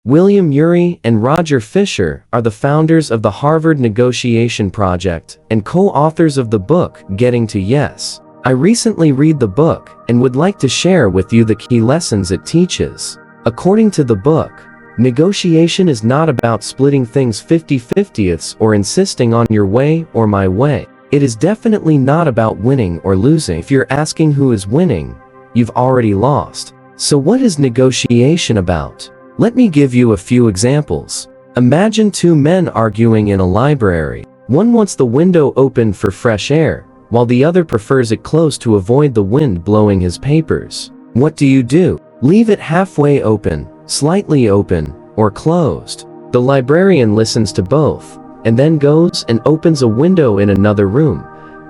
William Ury and Roger Fisher are the founders of the Harvard Negotiation Project and co-authors of the book Getting to Yes. I recently read the book and would like to share with you the key lessons it teaches. According to the book, negotiation is not about splitting things 50-50ths or insisting on your way or my way. It is definitely not about winning or losing. If you're asking who is winning, you've already lost. So what is negotiation about? Let me give you a few examples. Imagine two men arguing in a library. One wants the window open for fresh air, while the other prefers it closed to avoid the wind blowing his papers. What do? Leave it halfway open, slightly open, or closed. The librarian listens to both, and then goes and opens a window in another room,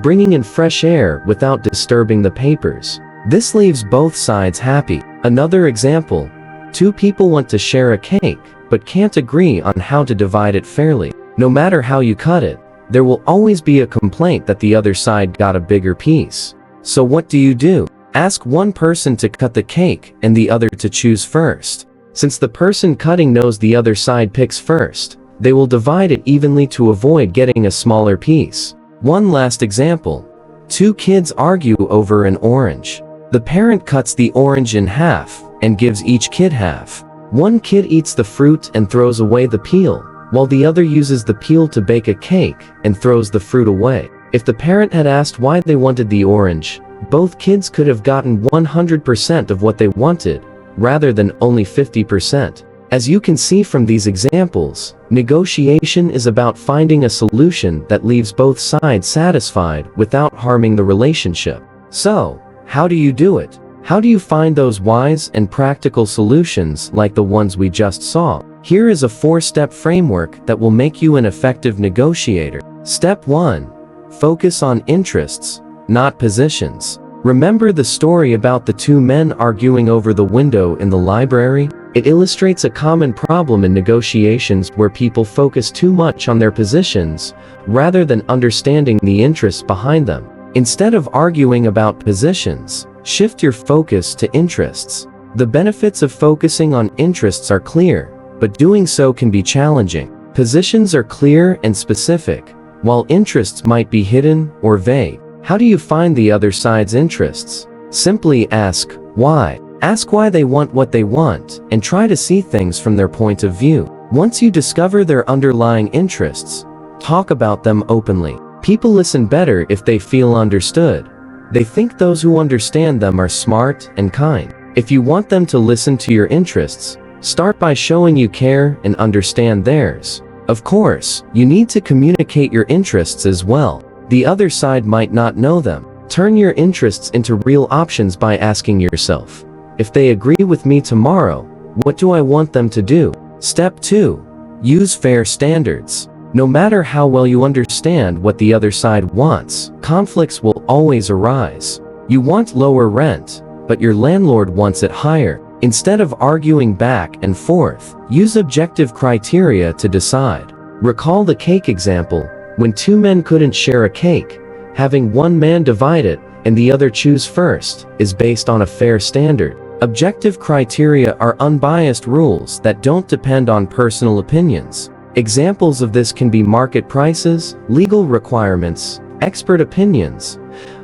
bringing in fresh air without disturbing the papers. This leaves both sides happy. Another example. Two people want to share a cake, but can't agree on how to divide it fairly. No matter how you cut it, there will always be a complaint that the other side got a bigger piece. So what do? Ask one person to cut the cake and the other to choose first. Since the person cutting knows the other side picks first, they will divide it evenly to avoid getting a smaller piece. One last example. Two kids argue over an orange. The parent cuts the orange in half and gives each kid half. One kid eats the fruit and throws away the peel, while the other uses the peel to bake a cake and throws the fruit away. If the parent had asked why they wanted the orange, both kids could have gotten 100% of what they wanted, rather than only 50%. As you can see from these examples, negotiation is about finding a solution that leaves both sides satisfied without harming the relationship. So, how do you do it? How do you find those wise and practical solutions like the ones we just saw? Here is a 4-step framework that will make you an effective negotiator. Step 1. Focus on interests, not positions. Remember the story about the two men arguing over the window in the library? It illustrates a common problem in negotiations where people focus too much on their positions rather than understanding the interests behind them. Instead of arguing about positions, shift your focus to interests. The benefits of focusing on interests are clear, but doing so can be challenging. Positions are clear and specific, while interests might be hidden or vague. How do you find the other side's interests? Simply ask, why? Ask why they want what they want, and try to see things from their point of view. Once you discover their underlying interests, talk about them openly. People listen better if they feel understood. They think those who understand them are smart and kind. If you want them to listen to your interests, start by showing you care and understand theirs. Of course, you need to communicate your interests as well. The other side might not know them. Turn your interests into real options by asking yourself, if they agree with me tomorrow, what do I want them to do? Step 2. Use fair standards. No matter how well you understand what the other side wants, conflicts will always arise. You want lower rent, but your landlord wants it higher. Instead of arguing back and forth, use objective criteria to decide. Recall the cake example. When two men couldn't share a cake, having one man divide it and the other choose first is based on a fair standard. Objective criteria are unbiased rules that don't depend on personal opinions. Examples of this can be market prices, legal requirements, expert opinions,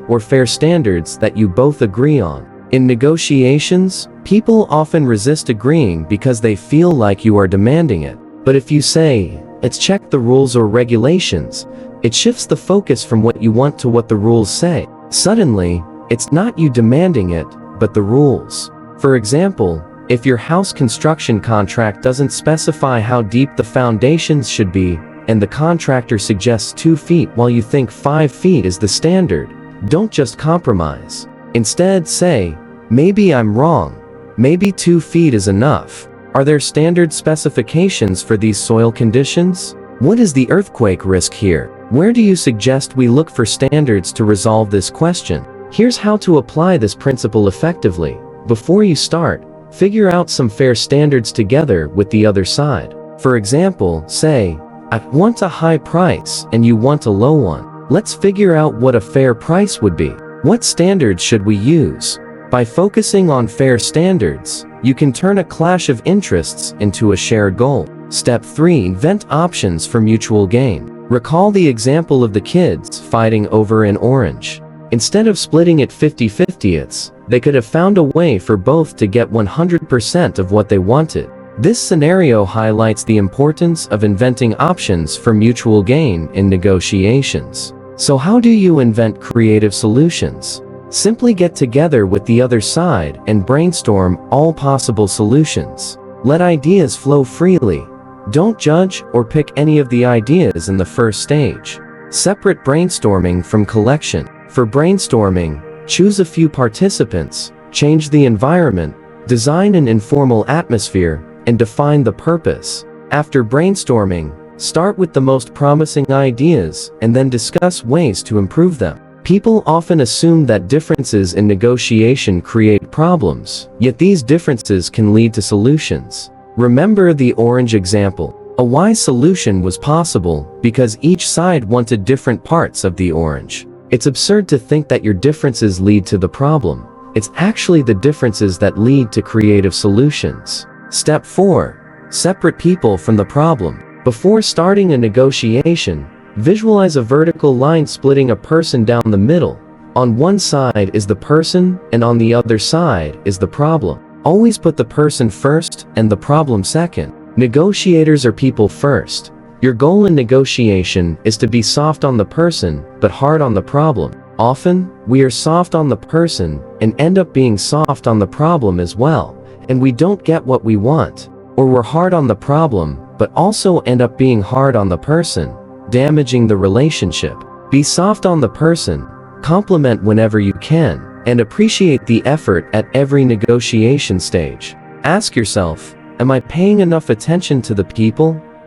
or fair standards that you both agree on. In negotiations, people often resist agreeing because they feel like you are demanding it. But if you say, let's check the rules or regulations, it shifts the focus from what you want to what the rules say. Suddenly, it's not you demanding it, but the rules. For example, if your house construction contract doesn't specify how deep the foundations should be, and the contractor suggests 2 feet while you think 5 feet is the standard, don't just compromise. Instead say, maybe I'm wrong. Maybe 2 feet is enough. Are there standard specifications for these soil conditions? What is the earthquake risk here? Where do you suggest we look for standards to resolve this question? Here's how to apply this principle effectively. Before you start, figure out some fair standards together with the other side. For example, say, I want a high price and you want a low one. Let's figure out what a fair price would be. What standards should we use? By focusing on fair standards, you can turn a clash of interests into a shared goal. Step 3. Vent options for mutual gain. Recall the example of the kids fighting over an orange. Instead of splitting it 50-50, they could have found a way for both to get 100% of what they wanted. This scenario highlights the importance of inventing options for mutual gain in negotiations. So how do you invent creative solutions? Simply get together with the other side and brainstorm all possible solutions. Let ideas flow freely. Don't judge or pick any of the ideas in the first stage. Separate brainstorming from collection. For brainstorming, choose a few participants, change the environment, design an informal atmosphere, and define the purpose. After brainstorming, start with the most promising ideas and then discuss ways to improve them. People often assume that differences in negotiation create problems, yet these differences can lead to solutions. Remember the orange example. A wise solution was possible because each side wanted different parts of the orange. It's absurd to think that your differences lead to the problem. It's actually the differences that lead to creative solutions. Step 4. Separate people from the problem. Before starting a negotiation, visualize a vertical line splitting a person down the middle. On one side is the person, and on the other side is the problem. Always put the person first and the problem second. Negotiators are people first. Your goal in negotiation is to be soft on the person, but hard on the problem. Often, we are soft on the person and end up being soft on the problem as well, and we don't get what we want. Or we're hard on the problem, but also end up being hard on the person, damaging the relationship. Be soft on the person, compliment whenever you can, and appreciate the effort at every negotiation stage. Ask yourself, am I paying enough attention to the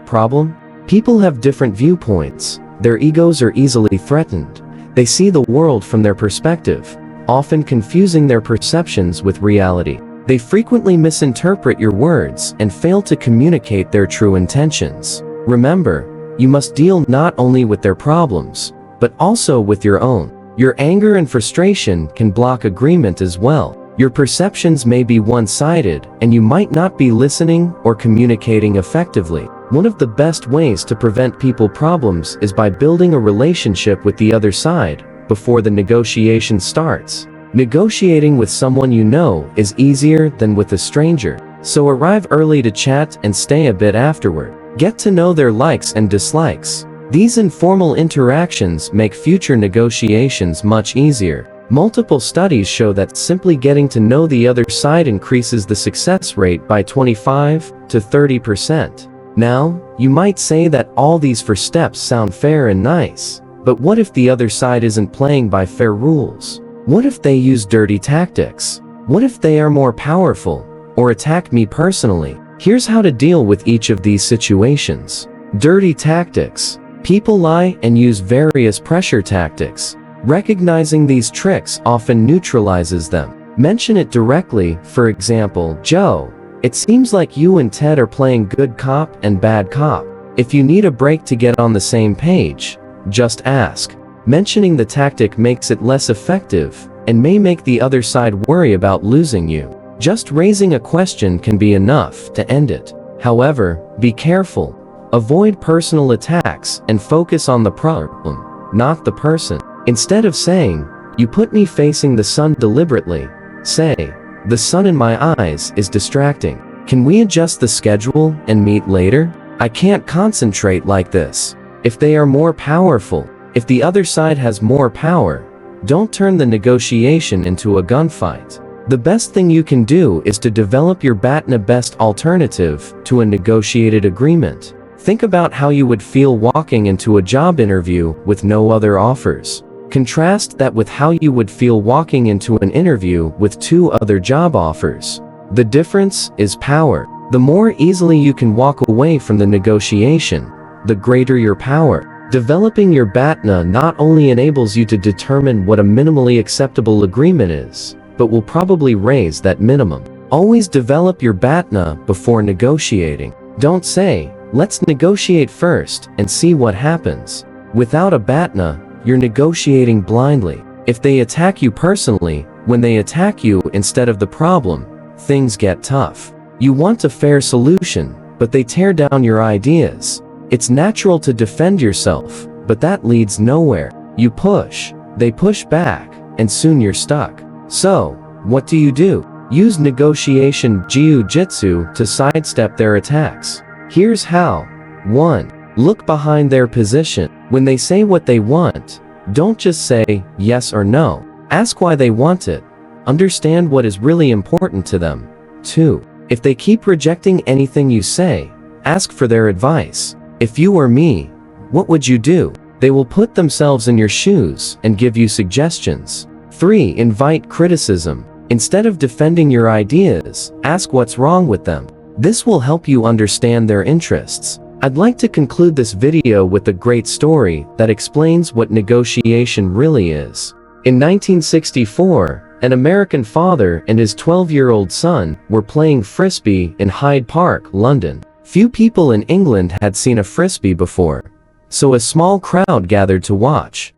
problem? People have different viewpoints. Their egos are easily threatened. They see the world from their perspective, often confusing their perceptions with reality. They frequently misinterpret your words and fail to communicate their true intentions. Remember, you must deal not only with their problems, but also with your own. Your anger and frustration can block agreement as well. Your perceptions may be one-sided, and you might not be listening or communicating effectively. One of the best ways to prevent people problems is by building a relationship with the other side before the negotiation starts. Negotiating with someone you know is easier than with a stranger, so arrive early to chat and stay a bit afterward. Get to know their likes and dislikes. These informal interactions make future negotiations much easier. Multiple studies show that simply getting to know the other side increases the success rate by 25 to 30%. Now, you might say that all these 4 steps sound fair and nice, but what if the other side isn't playing by fair rules? What if they use dirty tactics? What if they are more powerful or attack me personally? Here's how to deal with each of these situations. Dirty tactics. People lie and use various pressure tactics. Recognizing these tricks often neutralizes them. Mention it directly, for example, Joe, it seems like you and Ted are playing good cop and bad cop. If you need a break to get on the same page, just ask. Mentioning the tactic makes it less effective and may make the other side worry about losing you. Just raising a question can be enough to end it. However, be careful. Avoid personal attacks and focus on the problem, not the person. Instead of saying, "You put me facing the sun deliberately," say, "The sun in my eyes is distracting. Can we adjust the schedule and meet later? I can't concentrate like this." If they are more powerful, if the other side has more power, don't turn the negotiation into a gunfight. The best thing you can do is to develop your best alternative to a negotiated agreement. Think about how you would feel walking into a job interview with no other offers. Contrast that with how you would feel walking into an interview with 2 other job offers. The difference is power. The more easily you can walk away from the negotiation, the greater your power. Developing your BATNA not only enables you to determine what a minimally acceptable agreement is, but will probably raise that minimum. Always develop your BATNA before negotiating. Don't say, "Let's negotiate first and see what happens." Without a BATNA, you're negotiating blindly. If they attack you personally, When they attack you instead of the problem, things get tough. You want a fair solution, but they tear down your ideas. It's natural to defend yourself, but that leads nowhere. You push, they push back, and soon you're stuck. So, what do? Use negotiation jiu-jitsu to sidestep their attacks. Here's how. 1. Look behind their position. When they say what they want, don't just say yes or no. Ask why they want it. Understand what is really important to them. 2. If they keep rejecting anything you say, ask for their advice. If you were me, what would you do? They will put themselves in your shoes and give you suggestions. 3. Invite criticism. Instead of defending your ideas, ask what's wrong with them. This will help you understand their interests. I'd like to conclude this video with a great story that explains what negotiation really is. In 1964, an American father and his 12-year-old son were playing frisbee in Hyde Park, London. Few people in England had seen a frisbee before, so a small crowd gathered to watch.